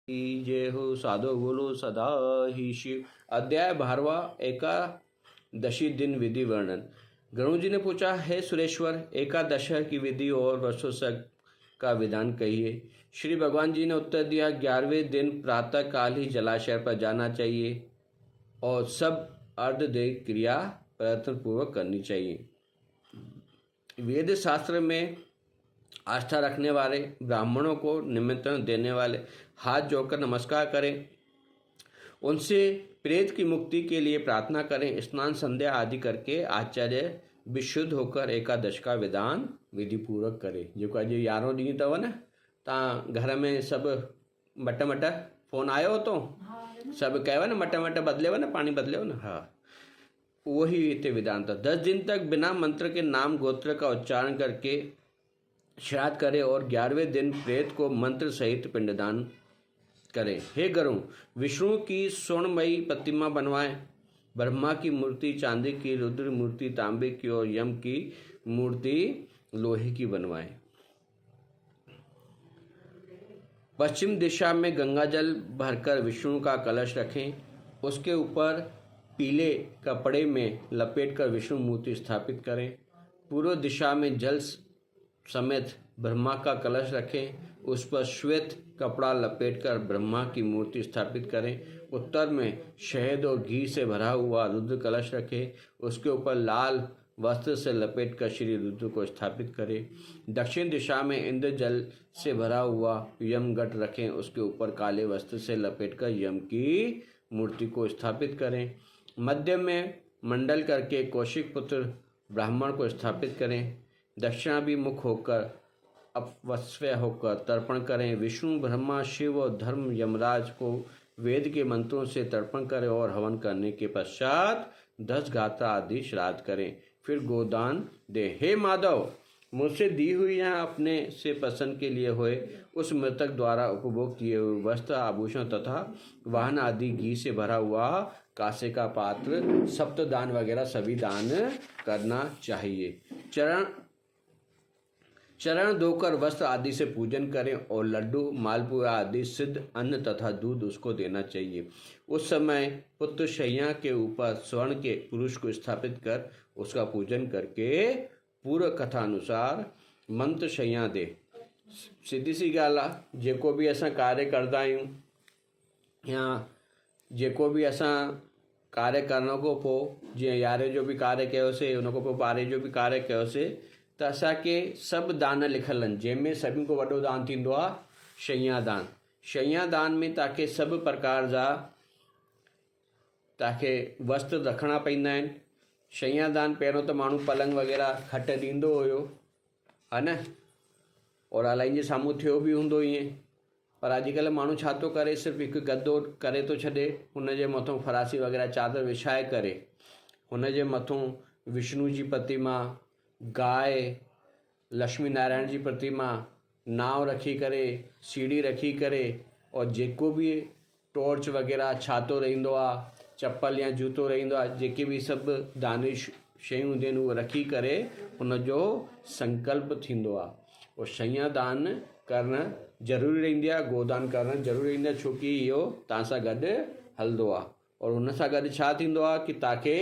जय हो। साधो बोलो सदा ही शिव। अध्याय 12वां, एकादशी दिन विधि वर्णन। गणु जी ने पूछा, हे सुरेश्वर, एकादश की विधि और वर्षोत्सव का विधान कहिए। श्री भगवान जी ने उत्तर दिया, 11वें दिन प्रातः काल ही जलाशय पर जाना चाहिए और सब अर्धदेह क्रिया प्रयत्न पूर्वक करनी चाहिए। वेद शास्त्र में आस्था रखने वाले ब्राह्मणों को निमंत्रण देने वाले हाथ जोड़कर नमस्कार करें, उनसे प्रेत की मुक्ति के लिए प्रार्थना करें, स्नान संध्या आदि करके आचार्य विशुद्ध होकर एकादश का विधान विधि पूर्वक करें। जो का जो 11 ॾींहं अथव न, तव्हां घर में सब मट फोन आयो हो तो सब कयो न, मट बदलेव न, पानी बदलेव न। हाँ, वही हिते विधान था। 10 दिन तक बिना मंत्र के नाम गोत्र का उच्चारण करके श्राद्ध करे और 11वें दिन प्रेत को मंत्र सहित पिंडदान करें। हे गरुण, विष्णु की स्वर्णमयी प्रतिमा बनवाएं, ब्रह्मा की मूर्ति चांदी की, रुद्र मूर्ति तांबे की और यम की मूर्ति लोहे की बनवाएं। पश्चिम दिशा में गंगा जल भरकर विष्णु का कलश रखें, उसके ऊपर पीले कपड़े में लपेटकर विष्णु मूर्ति स्थापित करें। पूर्व दिशा में जल समेत ब्रह्मा का कलश रखें, उस पर श्वेत कपड़ा लपेटकर ब्रह्मा की मूर्ति स्थापित करें। उत्तर में शहद और घी से भरा हुआ रुद्र कलश रखें, उसके ऊपर लाल वस्त्र से लपेटकर श्री रुद्र को स्थापित करें। दक्षिण दिशा में इंद्र जल से भरा हुआ यम घट रखें, उसके ऊपर काले वस्त्र से लपेटकर यम की मूर्ति को स्थापित करें। मध्य में मंडल करके कौशिक पुत्र ब्राह्मण को स्थापित करें। दक्षिणाभिमुख होकर अपवस्व होकर तर्पण करें। विष्णु, ब्रह्मा, शिव और धर्म यमराज को वेद के मंत्रों से तर्पण करें और हवन करने के पश्चात 10 गात्रा आदि श्राद्ध करें, फिर गोदान दें। हे माधव, मुझसे दी हुई या अपने से पसंद के लिए हुए उस मृतक द्वारा उपभोग किए हुए वस्त्र, आभूषण तथा वाहन आदि, घी से भरा हुआ कांसे का पात्र, सप्तदान वगैरह सभी दान करना चाहिए। चरण धोकर वस्त्र आदि से पूजन करें और लड्डू, मालपुआ आदि सिद्ध अन्न तथा दूध उसको देना चाहिए। उस समय पुत्र शैया के ऊपर स्वर्ण के पुरुष को स्थापित कर उसका पूजन करके पूर्व कथा अनुसार मंत्र शैया दे। सीधी सी गाल आहे, जेको भी असां कार्य करदा आहियूं या जेको भी असां कार्य करण खां पोइ, जीअं यारहें जो बि कार्य कयोसीं, उन खां पोइ 12 जो बि कार्य कयोसीं, त असांखे सभु दान लिखल आहिनि, जंहिंमें सभिनि खां वॾो दान थींदो आहे शैया दान। शैया दान में तव्हांखे सभु प्रकार जा तव्हांखे वस्त्र रखणा पवंदा आहिनि। शैया दान पहिरियों त माण्हू पलंग वग़ैरह खट ॾींदो हुयो, हा न, और अलाही जे साम्हूं थियो बि हूंदो ईअं, पर अॼुकल्ह माण्हू छा थो करे, सिर्फ़ु हिकु गद्दो करे थो छॾे, हुनजे मथां फरासी वग़ैरह चादर विछाए करे हुनजे मथां विष्णु जी प्रतिमा, गाय, लक्ष्मी नारायण जी प्रतिमा, नाव रखी करे, सीढ़ी रखी करे, और जेको बि टॉर्च वग़ैरह छातो रहंदो आहे, चप्पल या जूतो रहंदो आहे, जेके बि सभु दानी शयूं हूंदियूं आहिनि, उहे रखी करे हुनजो संकल्प थींदो आहे। और शैया दान करणु ज़रूरी रहंदी आहे, गोदान करणु ज़रूरी रहंदी आहे, छोकी इहो तव्हां सां गॾु हलंदो आहे। और हुन सां गॾु छा थींदो आहे कि तव्हांखे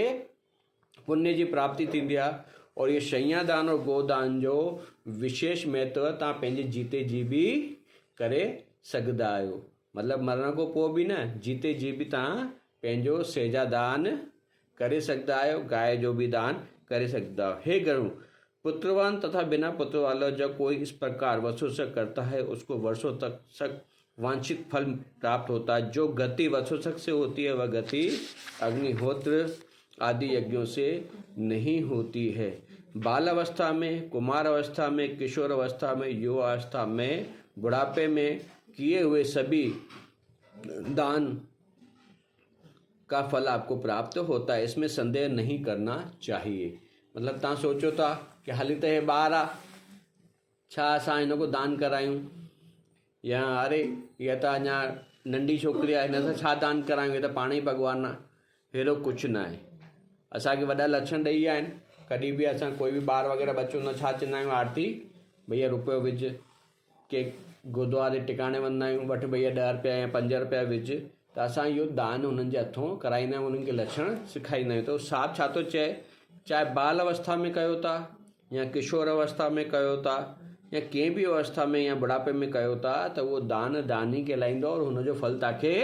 पुण्य जी प्राप्ति थींदी आहे। और ये शैया दान और गोदान जो विशेष महत्व तव्हां पंहिंजे जीते जी बि करे सघंदा आहियो। मतिलबु मरण खां पोइ बि न, जीते जी बि तव्हां पंहिंजो सेजा दान करे सघंदा आहियो, गाय जो भी दान करे सघंदा आहियो। हे गरुण, पुत्रवान तथा बिना पुत्र वाला जब कोई इस प्रकार वर्षोत्सव करता है, उसको वर्षों तक वांछित फल प्राप्त होता है। जो गति वर्षोत्सव से होती है, वह गति अग्निहोत्र आदि यज्ञों से नहीं होती है। बाल अवस्था में, कुमार अवस्था में, किशोर अवस्था में, युवा अवस्था में, बुढ़ापे में किए हुए सभी दान का फल आपको प्राप्त होता है, इसमें संदेह नहीं करना चाहिए। मतलब तव्हां सोचो था कि हाली त हे ॿार आहे, छा असां हिन को दान करायूं, या अरे हीअ त अञा नंढी छोकिरी आहे, हिन सां छा दान करायूं, हीअ त पाण ई भॻवानु आहे। अहिड़ो कुझु न आहे। असांखे वॾा लक्षण ॾेई विया आहिनि। कॾहिं बि असां कोई बि ॿार वग़ैरह बचो न, छा चवंदा आहियूं, आरती भैया रुपयो विझ, के गुरुद्वारे टिकाणे वेंदा आहियूं, वठि भैया 10 रुपया या 5 रुपया विझ, त असां इहो दान उन्हनि जे हथों कराईंदा आहियूं, उन्हनि खे लक्षण सेखारींदा आहियूं। त साहिबु छा थो चए, चाहे बाल अवस्था में कयो था या किशोर अवस्था में कयो था या कंहिं बि अवस्था में या बुढ़ापे में कयो था, त उहो दान दानी कहलाईंदो और हुनजो फल तव्हांखे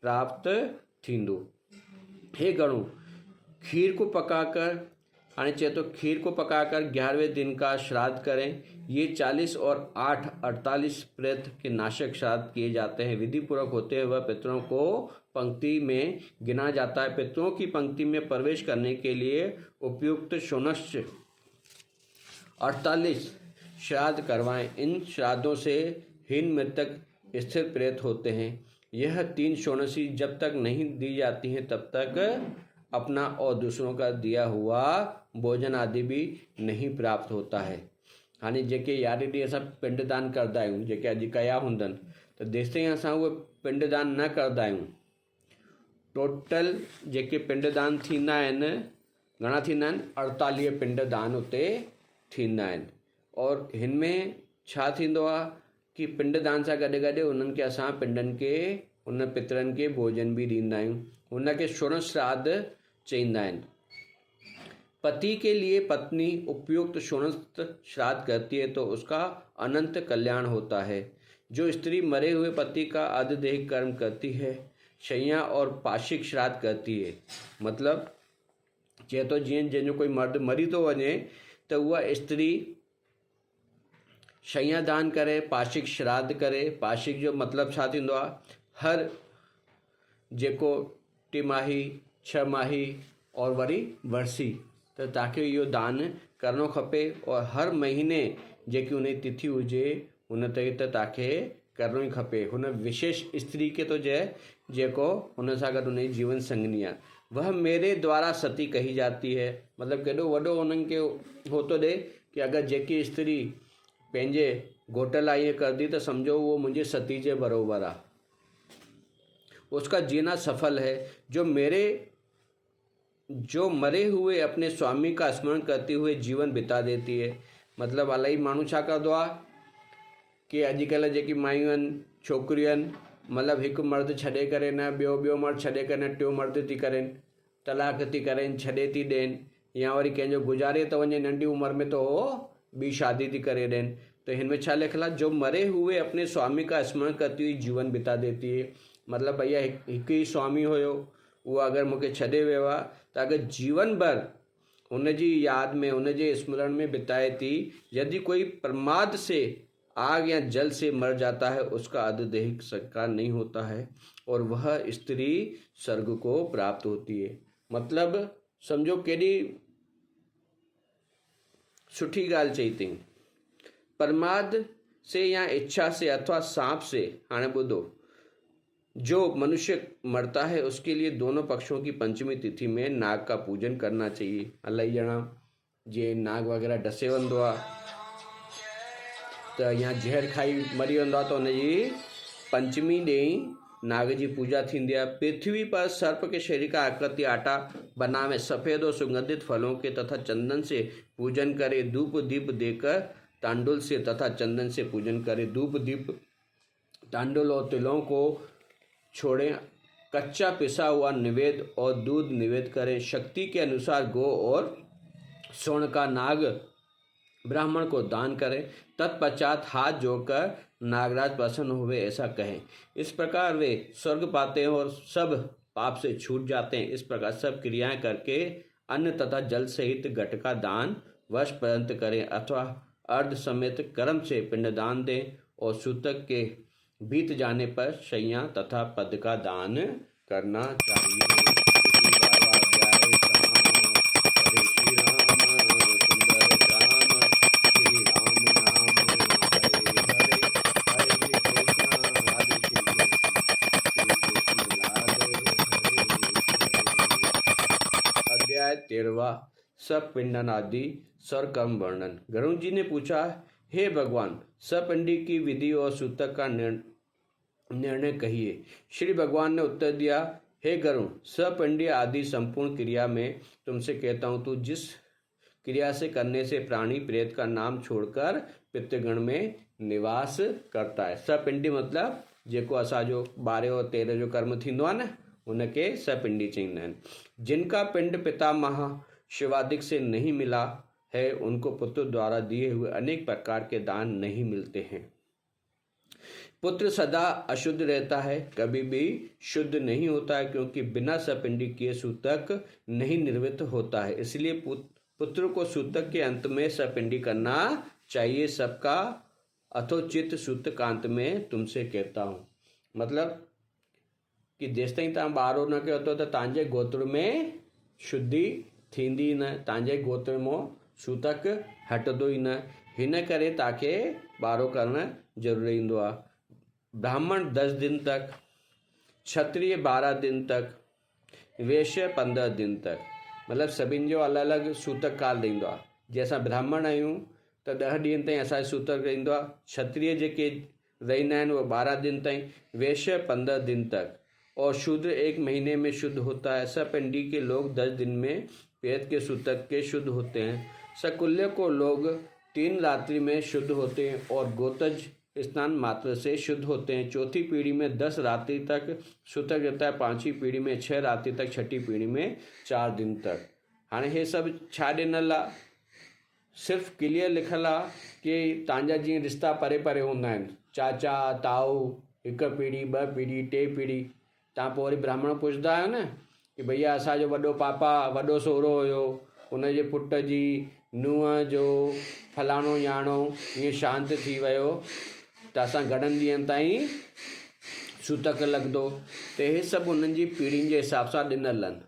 प्राप्त थींदो। हे गणो, खीर को पकाकर, हाणे चए तो खीर को पकाकर 11वें दिन का श्राद्ध करें। ये 40 और 8 48 प्रेत के नाशक श्राद्ध किए जाते हैं। विधि पूर्वक होते हुए पितरों को पंक्ति में गिना जाता है। पितरों की पंक्ति में प्रवेश करने के लिए उपयुक्त शोनश्च 48 श्राद्ध करवाएं। इन श्राद्धों से हीन मृतक स्थिर प्रेत होते हैं। यह 3 शोनसी जब तक नहीं दी जाती हैं तब तक अपना और दूसरों का दिया हुआ भोजन आदि भी नहीं प्राप्त होता है। हाणे जेके यारहें ॾींहं असां पिंडदान कंदा आहियूं, जेके अॼु कया हूंदनि, त जेसिताईं असां उहे पिंडदान न कंदा आहियूं, टोटल जेके पिंडदान थींदा आहिनि, घणा थींदा आहिनि? 48 पिंडदान उते थींदा आहिनि। और हिन में छा थींदो आहे कि पिंडदान सां गॾु गॾु उन्हनि खे असां पिंडनि खे, उन पितरनि खे भोजन भी ॾींदा आहियूं। हुनखे शोण श्राद्ध चईंदा आहिनि। पति के लिए पत्नी उपयुक्त शोणस्थ श्राद्ध करती है तो उसका अनंत कल्याण होता है। जो स्त्री मरे हुए पति का आधिदैहिक कर्म करती है, शैया और पाशिक श्राद्ध करती है, मतलब चए तो जीअं जंहिंजो कोई मर्द मरी थो वञे त उहा स्त्री शैया दान करे, पाशिक श्राद्ध करे। पाशिक जो मतलब छा थींदो आहे? हर जेको टिमाही, 6 माही और वरी वर्सी, त तव्हांखे इहो दान करणो खपे। और हर महीने जेकी उन जी तिथि हुजे हुन ते त तव्हांखे करणो ई खपे। हुन विशेष स्त्री खे तो चए जेको हुन सां गॾु हुन जी जीवन संगनी आहे। वह मेरे द्वारा सती कही जाती है, मतलब केॾो वॾो उन्हनि खे हो थो ॾे कि अगरि जेकी स्त्री पंहिंजे घोट लाइ ईअं करदी त सम्झो उहो मुंहिंजे सती जे बराबरि आहे। उसका जीना सफल है। जो मरे हुए अपने स्वामी का स्मरण करते हुए जीवन बिता देती है। मतलब इलाही माण्हू छा कंदो आहे कि अॼुकल्ह जेकी मायूं आहिनि, छोकिरियूं आहिनि, मतिलबु हिकु मर्द छॾे करे न ॿियो मर्द छॾे करे न टियों मर्द थी करेनि, तलाक थी करेनि, छॾे थी ॾियनि, या वरी कंहिंजो गुज़ारे थो वञे नंढी उमिरि में, तो ॿी शादी थी करे ॾियनि। तो हिन में छा लिखियलु आहे? जो मरे हुए अपने स्वामी का स्मरण करती हुई जीवन बिता देती है। मतलब भैया हिकु ई स्वामी हुयो, उहो अगरि मूंखे छॾे वियो आहे त अगरि जीवन भर हुन जी यादि में, हुन जे स्मरण में बिताए थी। यदि कोई प्रमाद से आग या जल से मर जाता है, उसका आधिदैहिक संस्कार नहीं होता है और वह स्त्री स्वर्ग को प्राप्त होती है। मतलब समझो केॾी सुठी ॻाल्हि चई अथई। प्रमाद से या इच्छा से अथवा सांप से, हाणे ॿुधो, जो मनुष्य मरता है उसके लिए दोनों पक्षों की पंचमी तिथि में नाग का पूजन करना चाहिए। इलाही ॼणा जे नाग वग़ैरह डसे वेंदो आहे त या ज़हर खाई मरी वेंदो आहे त हुनजी पंचमी ॾींहुं नाग जी पूजा थींदी आहे। पृथ्वी पर सर्प के शरीर का आकृति आटा बनावे, सफ़ेद और सुगंधित फलों के तथा चंदन से पूजन करे। धूप दीप देकर तांडुल से तथा चंदन से पूजन करे। धूप दीप तांडुल और तिलों को छोड़ें। कच्चा पिसा हुआ निवेद और दूध निवेद करें। शक्ति के अनुसार गौ और स्वर्ण का नाग ब्राह्मण को दान करें। तत्पश्चात हाथ जोड़कर नागराज प्रसन्न हुए ऐसा कहें। इस प्रकार वे स्वर्ग पाते हैं और सब पाप से छूट जाते हैं। इस प्रकार सब क्रियाएं करके अन्न तथा जल सहित घट का दान वर्ष पर्यंत करें अथवा अर्ध समेत कर्म से पिंडदान दें और सूतक के बीत जाने पर शैया तथा पद का दान करना चाहिए। अध्याय 13वां सपिंडन आदि सरकर्म वर्णन। गरुड़ जी ने पूछा, हे भगवान, सपिंडी की विधि और सूतक का निर्णय कहिए। श्री भगवान ने उत्तर दिया, हे गरुड़, सपिंडी आदि संपूर्ण क्रिया में तुमसे कहता हूँ, तू जिस क्रिया से करने से प्राणी प्रेत का नाम छोड़कर पितृगण में निवास करता है। सपिंडी मतिलबु जेको असांजो 12 और 13 जो कर्म थींदो आहे न, उनखे सपिंडी चईंदा आहिनि। जिनका पिंड पितामह शिवादिक से नहीं मिला है, उनको पुत्र द्वारा दिए हुए अनेक प्रकार के दान नहीं मिलते हैं। पुत्र सदा अशुद्ध रहता है, कभी भी शुद्ध नहीं होता है, क्योंकि बिना सपिंडी किए सूतक नहीं निर्मित होता है। इसलिए पुत्र को सूतक के अंत में सपिंडी करना चाहिए। सबका अथोचित सूतकांत में तुमसे कहता हूँ। मतलब कि जेसि ताईं तव्हां ॿारो न कयो अथव त तव्हांजे गोत्र में शुद्धि थींदी न, तव्हांजे गोत्र मां सूतक हटंदो ई न। हिन करे तव्हांखे ॿारो करणु ज़रूरी ईंदो आहे। ब्राह्मण 10 दिन तक, क्षत्रिय 12 दिन तक, वैश्य 15 दिन तक। मतिलबु सभिनि जो अलॻि अलॻि सूतक काल रहंदो आहे। जीअं असां ब्राह्मण आहियूं त 10 ॾींहंनि ताईं असांजो सूतक रहंदो आहे। क्षत्रिय जेके रहंदा आहिनि उहे 12 दिन ताईं, वैश्य 15 दिन तक, और शूद्र 1 महीने में शुद्ध होता है। सपिंडी के लोग 10 दिन में पेट के सूतक के शुद्ध होते हैं। सकुल्य को लोग 3 रात्रि में शुद्ध होते हैं और गोतज स्नान मात्र से शुद्ध होते हैं। चौथी पीढ़ी में 10 रात्रि तक सूतक रहता है, 5वीं पीढ़ी में 6 रात्रि तक, 6ठी पीढ़ी में 4 दिन तक। हाणे हे सभु छा ॾिनल आहे? सिर्फ़ु क्लियर लिखियलु आहे कि तव्हांजा जीअं रिश्ता परे परे हूंदा आहिनि, चाचा ताऊ, 1 पीढ़ी 2 पीढ़ी 3 पीढ़ी, तव्हां पोइ वरी ब्राह्मण पुछंदा आहियो न कि भैया असांजो वॾो पापा वॾो सहुरो हुयो, उनजे पुट जी नुंहं जो फलाणो याणो ईअं शांति थी वियो त असां घणनि ॾींहंनि ताईं सूतक लॻंदो। त इहे सभु उन्हनि जी पीढ़ियुनि जे हिसाब सां ॾिनल आहिनि।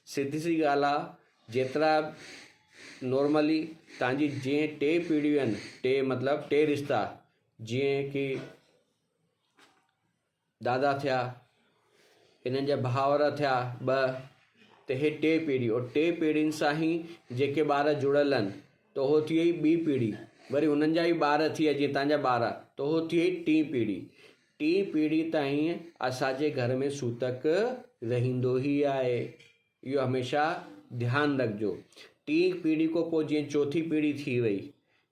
सिधी सी ॻाल्हि आहे, जेतिरा नॉर्मली तव्हांजी जीअं 3 पीढ़ियूं आहिनि, 3 मतिलबु 3 रिश्ता, जीअं कि दादा थिया, हिननि जा भाउर थिया 2, त हे 3 पीढ़ी, और 3 पीढ़ियुनि सां ई जेके ॿार जुड़ियल आहिनि त उहो थी वई 2 पीढ़ी, वरी हुननि जा बि ॿार थी विया जीअं तव्हांजा ॿार, त उहो थी वई 3 पीढ़ी। 3 पीढ़ी ताईं असांजे घर में सूतक रहंदो ई आहे, इहो हमेशह ध्यानु रखिजो। 3 पीढ़ी खां पोइ जीअं चौथी पीढ़ी थी वई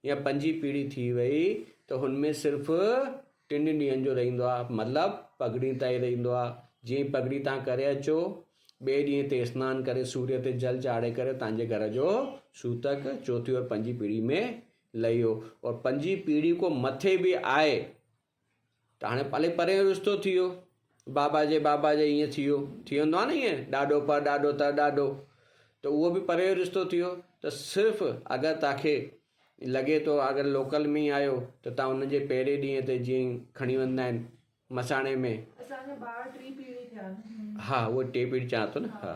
या 5वीं पीढ़ी थी वई त हुनमें सिर्फ़ु 3 ॾींहंनि जो रहंदो आहे, मतिलबु पगड़ी ताईं रहंदो आहे। जीअं पगड़ी तव्हां करे अचो, ॿिए ॾींहं ते सनानु करे सूर्य ते जल चाढ़े करे तव्हांजे घर जो सूतक 4हीं और 5वीं पीढ़ी में लही वियो। और 5वीं पीढ़ी को मथे बि आहे त हाणे भले परे रिश्तो थी वियो, बाबा जे ईअं थी वेंदो आहे न, ईअं ॾाॾो पर ॾाॾो त ॾाॾो, त उहो बि परे रिश्तो थी वियो। त सिर्फ़ु अगरि तव्हांखे लॻे थो अगरि लोकल में ई आहियो त तव्हां हुनजे पहिरें ॾींहं ते जीअं खणी वेंदा आहिनि मसाणे में, हा उहे 3 पीढ़ी चवां थो न, हा,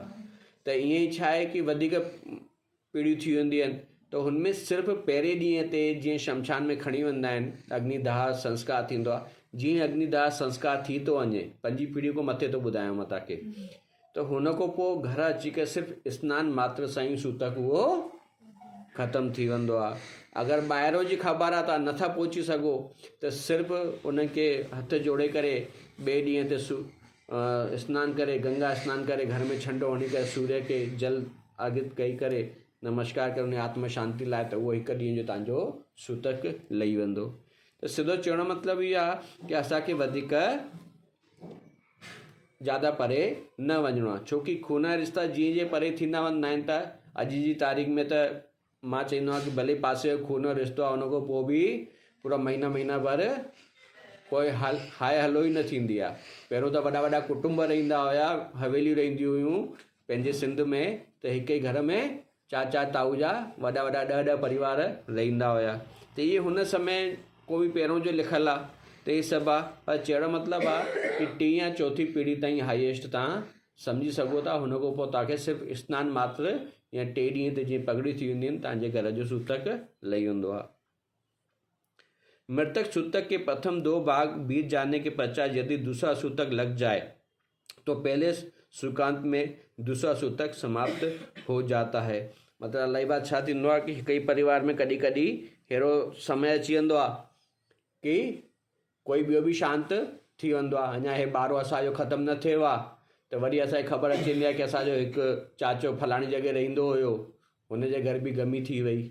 त ईअं ई छा आहे कि वधीक पीढ़ियूं थी वेंदियूं आहिनि, त हुनमें सिर्फ़ु पहिरें ॾींहं ते जीअं शमशान में खणी वेंदा आहिनि, अग्निदाह संस्कार थींदो आहे। जीअं अग्निदाह संस्कार थी थो वञे, 5वीं पीढ़ी खां मथे थो ॿुधायां मां तव्हांखे, त हुन खां पोइ घर अची करे सिर्फ़ु सनानु मात्र सां ई सूतक उहो ख़तमु थी वेंदो आहे। अगरि ॿाहिरों जी ख़बर आहे तव्हां नथा पहुची सघो त सिर्फ़ु उनखे हथ जोड़े करे ॿिए ॾींहं ते सनानु करे, गंगा सनानु करे, घर में छंडो हणी करे सूर्य खे जल अर्घित कई करे नमस्कार करे उन आत्मा शांति लाइ, त उहो 1 ॾींहं जो तव्हांजो सूतक लही वेंदो। त सिधो चवण मतिलबु इहो आहे कि असांखे वधीक ज़्यादा परे न वञिणो आहे, छोकी खून जा रिश्ता जीअं जीअं परे थींदा वेंदा आहिनि त अॼु जी तारीख़ में त मां चवंदो आहियां कि भले पासे जो खून जो रिश्तो आहे, हुन खां पोइ बि पूरा महीना भर कोई हाय हलो ई न थींदी आहे। पहिरियों त वॾा वॾा कुटुंब रहंदा हुया, हवेलियूं रहंदियूं हुयूं पंहिंजे सिंध में, त हिक ई घर में चाचा ताऊ जा वॾा वॾा 10-10 परिवार रहंदा हुया। त इहे हुन समय को बि पहिरियों जो लिखियलु आहे, त इहे सभु आहे। पर चवण जो मतिलबु आहे कि 3 या 4हीं पीढ़ी ताईं हाईएस्ट तव्हां सम्झी सघो था। हुन खां पोइ तव्हांखे सिर्फ़ु सनानु मात्र या 3 ॾींहं ते जीअं पगड़ी थी वेंदियूं आहिनि, तव्हांजे घर जो सूतक लही वेंदो आहे। मृतक सूतक के प्रथम 2 भाग बीत जाने के पश्चात यदि दूसरा सूतक लग जाए तो पहले सुकांत में दूसरा सूतक समाप्त हो जाता है। मतलब अलाई बात छा थींदो आहे कि हिकु ई परिवार में कॾहिं कॾहिं अहिड़ो समय अची वेंदो आहे कि कोई ॿियो बि शांत थी वेंदो आहे। अञा हे ॿारो असांजो ख़तमु न थियो आहे त वरी असांखे ख़बर अची वेंदी आहे कि असांजो हिकु चाचो फलाणी जॻह रहंदो हुयो, हुनजे घर बि गमी थी वई,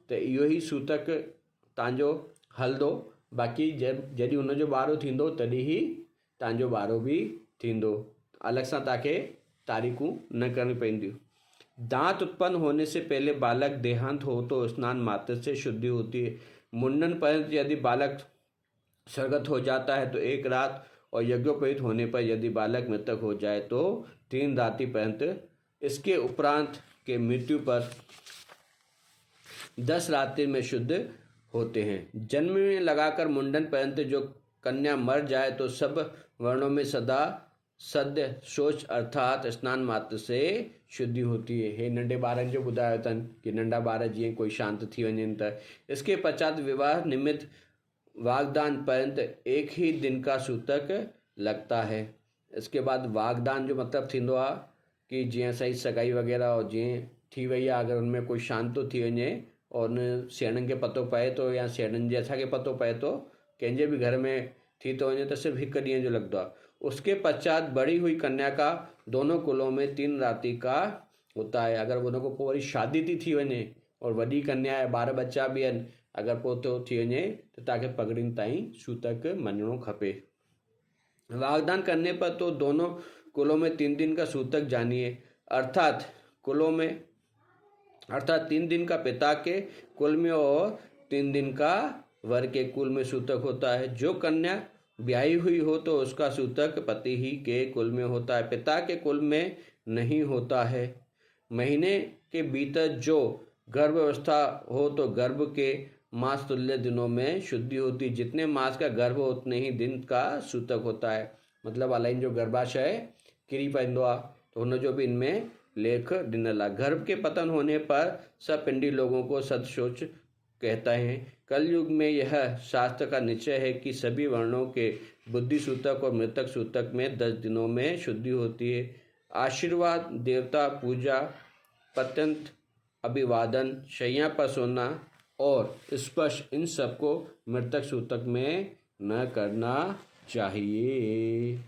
त इहो ई सूतक तव्हांजो हलंदो बाक़ी जॾहिं हुनजो ॿारो थींदो तॾहिं ई तव्हांजो ॿारो बि थींदो। अलॻि सां तव्हांखे तारीख़ूं न करणी पवंदियूं। दांत उत्पन्न होने से पहले बालक देहांत हो तो स्नान मात्र से शुद्धि होती है। मुंडन पर्यंत यदि बालक स्वर्गत हो जाता है तो 1 रात, और यज्ञोपवीत होने पर यदि बालक मृतक हो जाए तो 3 रात्रि पर्यंत। इसके उपरांत के मृत्यु पर 10 रात्रि में शुद्ध होते हैं। जन्म में लगाकर मुंडन पर्यंत जो कन्या मर जाए तो सब वर्णों में सदा सद्य शौच अर्थात स्नान मात्र से शुद्धि होती है। हे नंढे ॿारनि जो ॿुधायो अथनि कि नंढा ॿार जीअं कोई शांत थी वञनि त। इसके पश्चात विवाह निमित्त वागदान पर्यंत 1 ही दिन का सूतक लगता है। इसके बाद वागदान जो मतलब थींदो आहे कि जीअं सही सगाई वग़ैरह और जीअं थी वई आहे, अगरि उनमें कोई शांत थो थी वञे और उन सियाणनि खे पतो पए थो या सियाणनि जे असांखे पतो पए थो कंहिंजे बि घर में थी थो वञे त सिर्फ़ु 1 ॾींहं जो लगदो आहे। उसके पश्चात बढ़ी हुई कन्या का दोनों कुलों में 3 रात्रि का होता है। अगर उन खां पोइ वरी शादी थी वञे और वॾी कन्या आहे, ॿार बच्चा भी आहिनि, अगर पोइ तो थी वञे तो तव्हांखे पगड़ियुनि ताईं सूतक मञणो खपे। वागदान करने पर तो दोनों कुलों में 3 दिन का सूतक जानिए, अर्थात 3 दिन का पिता के कुल में और 3 दिन का वर के कुल में सूतक होता है। जो कन्या ब्याही हुई हो तो उसका सूतक पति ही के कुल में होता है, पिता के कुल में नहीं होता है। महीने के भीतर जो गर्भ अवस्था हो तो गर्भ के मास तुल्य दिनों में शुद्धि होती। जितने मास का गर्भ हो उतने ही दिन का सूतक होता है। मतलब अलाइन जो गर्भाशय किरी पवंदो आहे तो हुनजो भी इनमें लेख ॾिनल आहे। गर्भ के पतन होने पर सब पिंडी लोगों को सदशौच कहता है। कलयुग में यह शास्त्र का निश्चय है कि सभी वर्णों के बुद्धि सूतक और मृतक सूतक में 10 दिनों में शुद्धि होती है। आशीर्वाद, देवता पूजा, पत्यंत अभिवादन, शैया पर सोना और स्पर्श, इन सबको मृतक सूतक में न करना चाहिए।